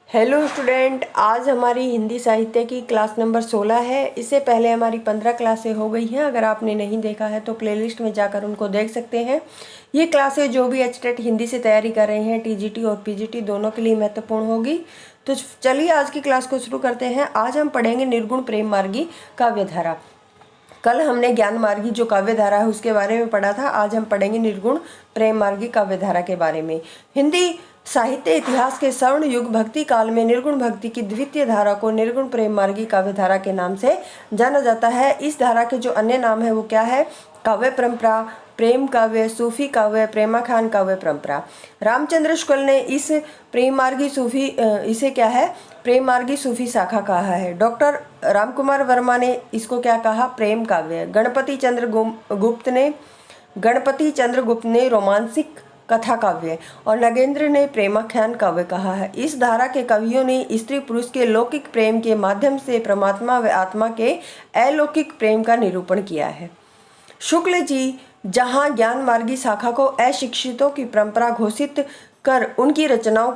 Hello student, आज हमारी हिंदी साहित्य की क्लास नंबर 16 है। इससे पहले हमारी 15 क्लासें हो गई हैं। अगर आपने नहीं देखा है तो प्लेलिस्ट में जाकर उनको देख सकते हैं। ये क्लासें जो भी एचटेट हिंदी से तैयारी कर रहे हैं, टीजीटी और पीजीटी दोनों के लिए महत्वपूर्ण होगी। तो चलिए आज की क्लास को शुरू करते हैं। आज हम पढ़ेंगे निर्गुण प्रेम मार्गी काव्यधारा। कल हमने ज्ञान मार्गी जो काव्यधारा है उसके बारे में पढ़ा था। आज हम पढ़ेंगे निर्गुण प्रेम मार्गी काव्यधारा के बारे में। हिंदी साहित्य इतिहास के स्वर्ण युग भक्ति काल में निर्गुण भक्ति की द्वितीय धारा को निर्गुण प्रेम मार्गी काव्यधारा के नाम से जाना जाता है। इस धारा के जो अन्य नाम है वो क्या है? काव्य परंपरा, प्रेम काव्य, सूफी काव्य, प्रेमाख्यान काव्य परंपरा। रामचंद्र शुक्ल ने इस प्रेम मार्गी सूफी इसे क्या है? प्रेम मार्गी सूफी शाखा कहा है। डॉक्टर रामकुमार वर्मा ने इसको क्या कहा? प्रेम काव्य। गणपति चंद्र गुप्त ने रोमांसिक कथा काव्य और नगेंद्र ने प्रेमाख्यान काव्य कहा है। इस धारा के कवियों ने स्त्री पुरुष के लौकिक प्रेम के माध्यम से परमात्मा व आत्मा के अलौकिक प्रेम का निरूपण किया है। शुक्ल जी जहाँ ज्ञान मार्गी शाखा को अशिक्षितों की परंपरा घोषित कर उनकी रचनाओं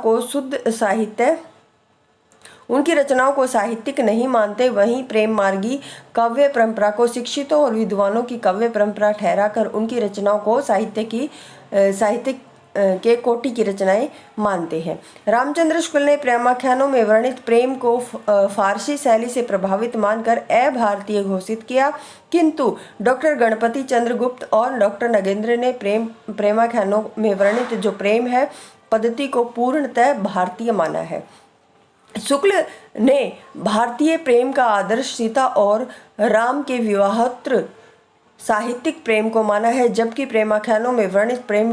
को साहित्यिक नहीं मानते, वहीं प्रेम मार्गी काव्य परंपरा को शिक्षितों और विद्वानों की काव्य परंपरा ठहराकर उनकी रचनाओं को साहित्य के कोटि की रचनाएं मानते हैं। रामचंद्र शुक्ल ने प्रेमाख्यानों में वर्णित प्रेम को फारसी शैली से प्रभावित मानकर अभारतीय घोषित किया, किंतु डॉक्टर गणपति चंद्र गुप्त और डॉक्टर नगेंद्र ने प्रेमाख्यानों में वर्णित जो प्रेम है पद्धति को पूर्णतः भारतीय माना है। शुक्ल ने भारतीय प्रेम का आदर्श सीता और राम के विवाहोत्तर साहित्यिक प्रेम को माना है, जबकि प्रेमाख्यानों में वर्णित प्रेम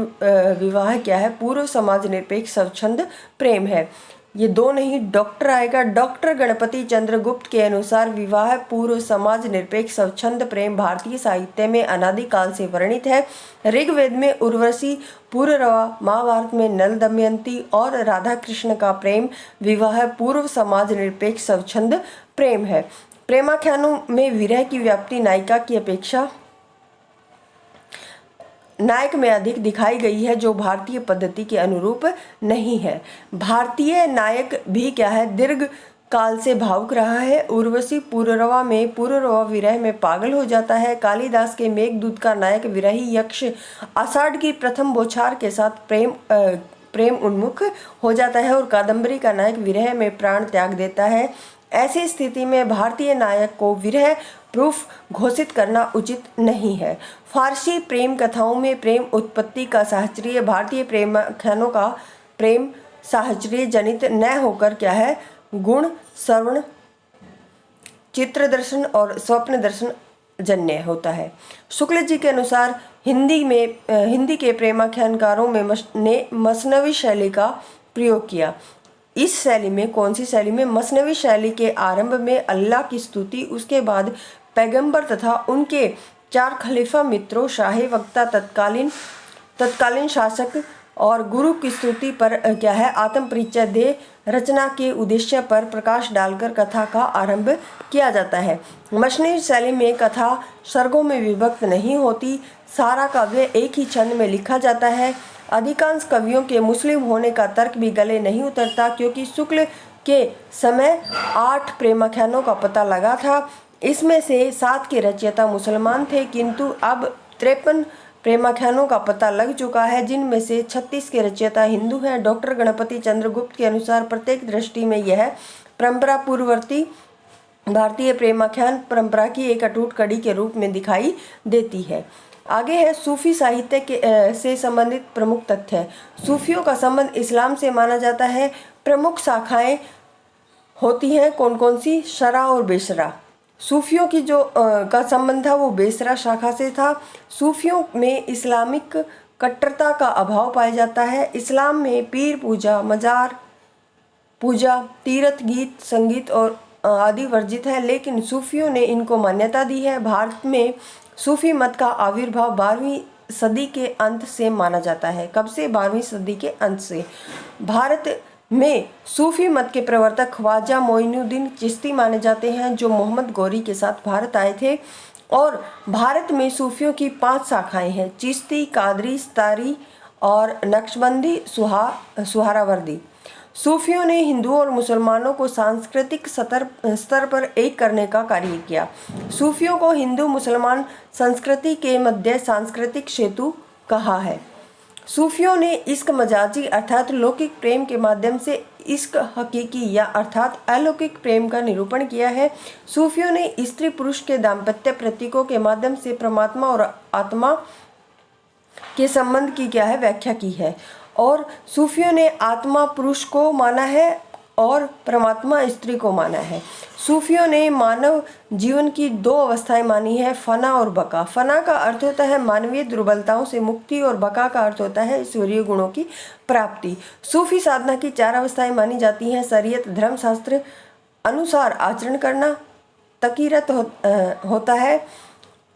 विवाह क्या है? पूर्व समाज निरपेक्ष स्वच्छंद प्रेम है। ये दो नहीं, डॉक्टर आएगा। डॉक्टर गणपति चंद्र गुप्त के अनुसार विवाह पूर्व समाज निरपेक्ष स्वच्छंद प्रेम भारतीय साहित्य में अनादिकाल से वर्णित है। ऋग्वेद में उर्वशी पुररवा, महाभारत में नल दमयंती और राधा कृष्ण का प्रेम विवाह पूर्व समाज निरपेक्ष स्वच्छंद प्रेम है। प्रेमाख्यानों में विरह की व्याप्ति नायिका की अपेक्षा नायक में अधिक दिखाई गई है, जो भारतीय पद्धति के अनुरूप नहीं है। भारतीय नायक भी क्या है? दीर्घ काल से भावुक रहा है। उर्वशी पुररवा विरह में पागल हो जाता है। कालिदास के मेघदूत का नायक विरही यक्ष आषाढ़ की प्रथम बौछार के साथ प्रेम उन्मुख हो जाता है और कादम्बरी का नायक विरह में प्राण त्याग देता है। ऐसी स्थिति में भारतीय नायक को विरह प्रूफ घोषित करना उचित नहीं है। फारसी प्रेम कथाओं में प्रेम उत्पत्ति का साहचर्य भारतीय प्रेमाख्यानों का प्रेम साहचर्य जनित न होकर क्या है? गुण, श्रवण, चित्र दर्शन और स्वप्न दर्शन जन्य होता है। शुक्ल जी के अनुसार हिंदी के प्रेमाख्यानकारों ने मसनवी शैली का प्रयोग किया। इस शैली में, कौन सी शैली में? मसनवी शैली के आरंभ में अल्लाह की स्तुति, उसके बाद पैगंबर तथा उनके 4 खलीफा मित्रों, शाही वक्ता, तत्कालीन शासक और गुरु की स्तुति पर क्या है? आत्म परिचय दे रचना के उद्देश्य पर प्रकाश डालकर कथा का आरंभ किया जाता है। मसनवी शैली में कथा सर्गों में विभक्त नहीं होती, सारा काव्य एक ही छंद में लिखा जाता है। अधिकांश कवियों के मुस्लिम होने का तर्क भी गले नहीं उतरता, क्योंकि शुक्ल के समय 8 प्रेमाख्यानों का पता लगा था। इसमें से 7 के रचयिता मुसलमान थे, किंतु अब 53 प्रेमाख्यानों का पता लग चुका है, जिनमें से 36 के रचयिता हिंदू हैं। डॉक्टर गणपति चंद्र गुप्त के अनुसार प्रत्येक दृष्टि में यह परंपरा पूर्ववर्ती भारतीय प्रेमाख्यान परंपरा की एक अटूट कड़ी के रूप में दिखाई देती है। आगे है सूफी साहित्य से संबंधित प्रमुख तथ्य। सूफियों का संबंध इस्लाम से माना जाता है। प्रमुख शाखाएं होती हैं कौन कौन सी? शरा और बेशरा। सूफियों की जो का संबंध था वो बेसरा शाखा से था। सूफियों में इस्लामिक कट्टरता का अभाव पाया जाता है। इस्लाम में पीर पूजा, मजार पूजा, तीर्थ, गीत, संगीत और आदि वर्जित है, लेकिन सूफियों ने इनको मान्यता दी है। भारत में सूफी मत का आविर्भाव 12वीं सदी के अंत से माना जाता है। कब से? 12वीं सदी के अंत से। भारत में सूफी मत के प्रवर्तक ख्वाजा मोइनुद्दीन चिश्ती माने जाते हैं, जो मोहम्मद गौरी के साथ भारत आए थे। और भारत में सूफियों की 5 शाखाएं हैं: चिश्ती, कादरी, सतारी और नक्शबंदी, सुहरावर्दी। सूफियों ने हिंदुओं और मुसलमानों को सांस्कृतिक स्तर पर एक करने का कार्य किया। सूफियों को हिंदू मुसलमान संस्कृति के मध्य सांस्कृतिक सेतु कहा है। सूफियों ने इश्क मजाजी अर्थात लौकिक प्रेम के माध्यम से इश्क हकीकी या अर्थात अलौकिक प्रेम का निरूपण किया है। सूफियों ने स्त्री पुरुष के दाम्पत्य प्रतीकों के माध्यम से परमात्मा और आत्मा के संबंध की क्या है व्याख्या की है। और सूफियों ने आत्मा पुरुष को माना है और परमात्मा स्त्री को माना है। सूफियों ने मानव जीवन की दो अवस्थाएं मानी है, फना और बका। फना का अर्थ होता है मानवीय दुर्बलताओं से मुक्ति और बका का अर्थ होता है ईश्वरीय गुणों की प्राप्ति। सूफी साधना की चार अवस्थाएं मानी जाती हैं, शरीयत धर्मशास्त्र अनुसार आचरण करना, तकीरत होता है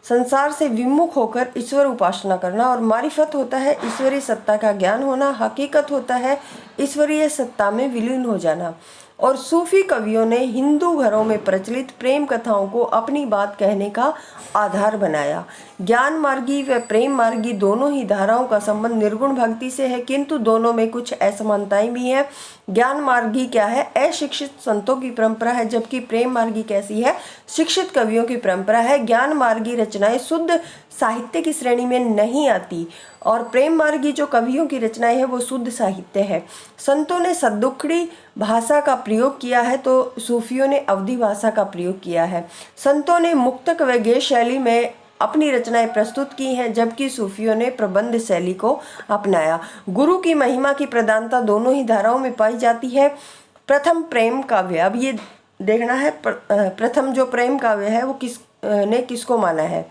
संसार से विमुख होकर ईश्वर उपासना करना, और मारिफत होता है ईश्वरीय सत्ता का ज्ञान होना, हकीकत होता है ईश्वरीय सत्ता में विलीन हो जाना। और सूफी कवियों ने हिंदू घरों में प्रचलित प्रेम कथाओं को अपनी बात कहने का आधार बनाया। ज्ञान मार्गी व प्रेम मार्गी दोनों ही धाराओं का संबंध निर्गुण भक्ति से है, किंतु दोनों में कुछ असमानताएं भी हैं। ज्ञान मार्गी क्या है? अशिक्षित संतों की परंपरा है, जबकि प्रेम मार्गी कैसी है? शिक्षित कवियों की परंपरा है। ज्ञान मार्गी रचनाएं शुद्ध साहित्य की श्रेणी में नहीं आती और प्रेम मार्गी जो कवियों की रचनाएं है वो शुद्ध साहित्य है। संतों ने सद्दुखड़ी भाषा का प्रयोग किया है तो सूफियों ने अवधी भाषा का प्रयोग किया है। संतों ने मुक्तक व गेय शैली में अपनी रचनाएं प्रस्तुत की हैं, जबकि सूफियों ने प्रबंध शैली को अपनाया। गुरु की महिमा की प्रधानता दोनों ही धाराओं में पाई जाती है। प्रथम प्रेम काव्य, अब ये देखना है प्रथम जो प्रेम काव्य है वो किसको माना है।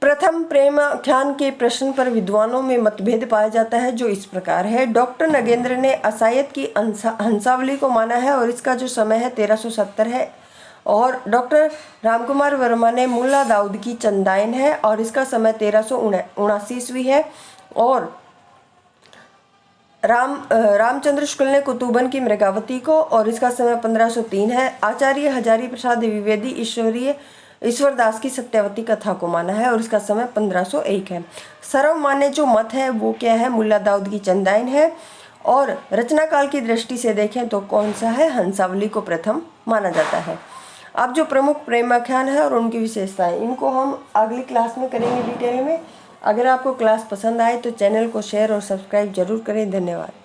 प्रथम प्रेमाख्यान के प्रश्न पर विद्वानों में मतभेद पाया जाता है, जो इस प्रकार है। डॉक्टर नगेंद्र ने असायत की हंसावली को माना है और इसका जो समय है 1370 है, और डॉक्टर रामकुमार वर्मा ने मुल्ला दाऊद की चंदाइन है और इसका समय 1379 ईस्वी है, और रामचंद्र शुक्ल ने कुतुबन की मृगावती को और इसका समय 1503 है। आचार्य हजारी प्रसाद द्विवेदी ईश्वरदास की सत्यवती कथा को माना है और इसका समय 1501 है। सर्वमान्य जो मत है वो क्या है? मुल्ला दाऊद की चंदाइन है, और रचना काल की दृष्टि से देखें तो कौन सा है? हंसावली को प्रथम माना जाता है। अब जो प्रमुख प्रेमाख्यान है और उनकी विशेषताएं, इनको हम अगली क्लास में करेंगे डिटेल में। अगर आपको क्लास पसंद आए तो चैनल को शेयर और सब्सक्राइब जरूर करें। धन्यवाद।